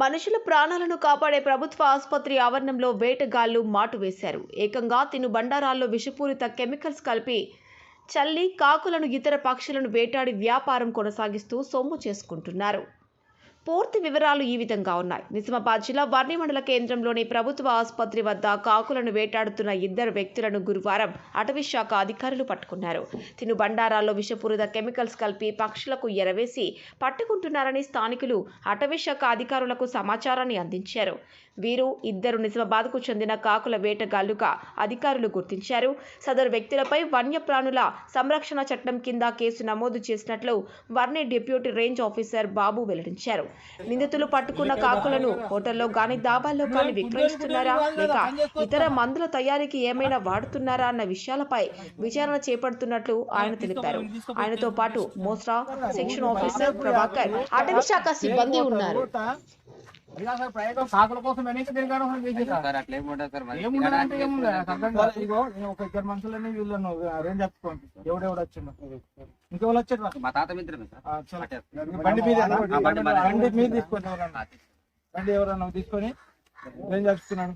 మనుషుల ప్రాణాలను కాపాడే ప్రభుత్వ ఆసుపత్రి ఆవరణంలో వేటగాళ్లు మాటు వేశారు. ఏకంగా తినుబండారాల్లో విషపూరిత కెమికల్స్ కలిపి చల్లి కాకులను, ఇతర పక్షులను వేటాడి వ్యాపారం కొనసాగిస్తూ సొమ్ము చేసుకుంటున్నారు. పూర్తి వివరాలు ఈ విధంగా ఉన్నాయి. నిజామాబాద్ జిల్లా వర్ణి మండల కేంద్రంలోని ప్రభుత్వ ఆసుపత్రి వద్ద కాకులను వేటాడుతున్న ఇద్దరు వ్యక్తులను గురువారం అటవీశాఖ అధికారులు పట్టుకున్నారు. తినుబండారాల్లో విషపూరిత కెమికల్స్ కలిపి పక్షులకు ఎరవేసి పట్టుకుంటున్నారని స్థానికులు అటవీశాఖ అధికారులకు సమాచారాన్ని అందించారు. వీరు ఇద్దరు నిజామాబాద్కు చెందిన కాకుల వేటగాళ్లుగా అధికారులు గుర్తించారు. సదరు వ్యక్తులపై వన్యప్రాణుల సంరక్షణ చట్టం కింద కేసు నమోదు చేసినట్లు వర్ణి డిప్యూటీ రేంజ్ ఆఫీసర్ బాబు వెల్లడించారు. నిందితులు పట్టుకున్న కాకులను హోటల్లో గాని, దాబాల్లో గాని విక్రయిస్తున్నారా లేక ఇతర మందుల తయారీకి ఏమైనా వాడుతున్నారా అన్న విషయాలపై విచారణ చేపడుతున్నట్లు ఆయన తెలిపారు. ఆయనతో పాటు మోస్రా సెక్షన్ ఆఫీసర్ ప్రభాకర్, అటవీ శాఖ సిబ్బంది ఉన్నారు. కాకుల కోసం ఒక ఇద్దరు మనుషులని వీళ్ళను అరేంజ్ చేసుకోండి. ఎవడెవడు వచ్చిండు ఇంకెవరు వచ్చారు? మా తాత మిత్రమే బండి మీద తీసుకొని బండి ఎవరన్నా తీసుకొని అరేంజ్ చేస్తున్నాడు.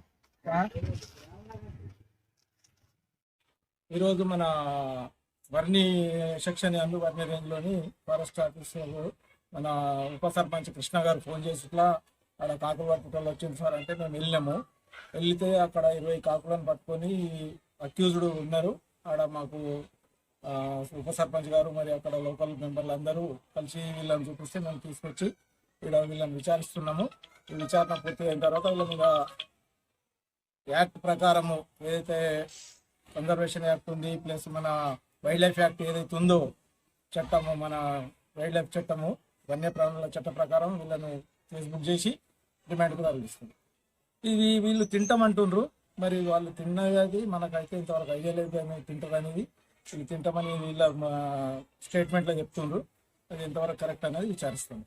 ఈరోజు మన వర్ణి సెక్షన్ వర్ణి రేంజ్ లోని ఫారెస్ట్ ఆఫీసర్ మన ఉప సర్పంచ్ కృష్ణ గారు ఫోన్ చేసి ఇట్లా అక్కడ కాకులు పట్టుకోవాలి వచ్చింది సార్ అంటే మేము వెళ్ళినాము. వెళ్తే అక్కడ 20 కాకులను పట్టుకొని అక్యూజ్డ్ ఉన్నారు. ఆడ మాకు ఉప సర్పంచ్ గారు మరి అక్కడ లోకల్ మెంబర్లు అందరూ కలిసి వీళ్ళని చూపిస్తే మేము తీసుకొచ్చి ఇక్కడ వీళ్ళని విచారిస్తున్నాము. ఈ విచారణ పూర్తి అయిన తర్వాత వీళ్ళ మీద యాక్ట్ ప్రకారము ఏదైతే కన్జర్వేషన్ యాక్ట్ ఉంది ప్లస్ మన వైల్డ్ లైఫ్ యాక్ట్ ఏదైతే ఉందో చట్టము, మన వైల్డ్ లైఫ్ చట్టము, వన్యప్రాణుల చట్ట ప్రకారం వీళ్ళను ఫేస్బుక్ చేసి డిమాండ్ కూడా అడిగిస్తుంది. ఇది వీళ్ళు తింటామంటుండ్రు. మరి వాళ్ళు తిన్నది మనకైతే ఇంతవరకు ఐడియా లేదు తింటారు అనేది. వీళ్ళు తింటామని వీళ్ళ స్టేట్మెంట్లో చెప్తుండ్రు. అది ఎంతవరకు కరెక్ట్ అనేది విచారిస్తుంది.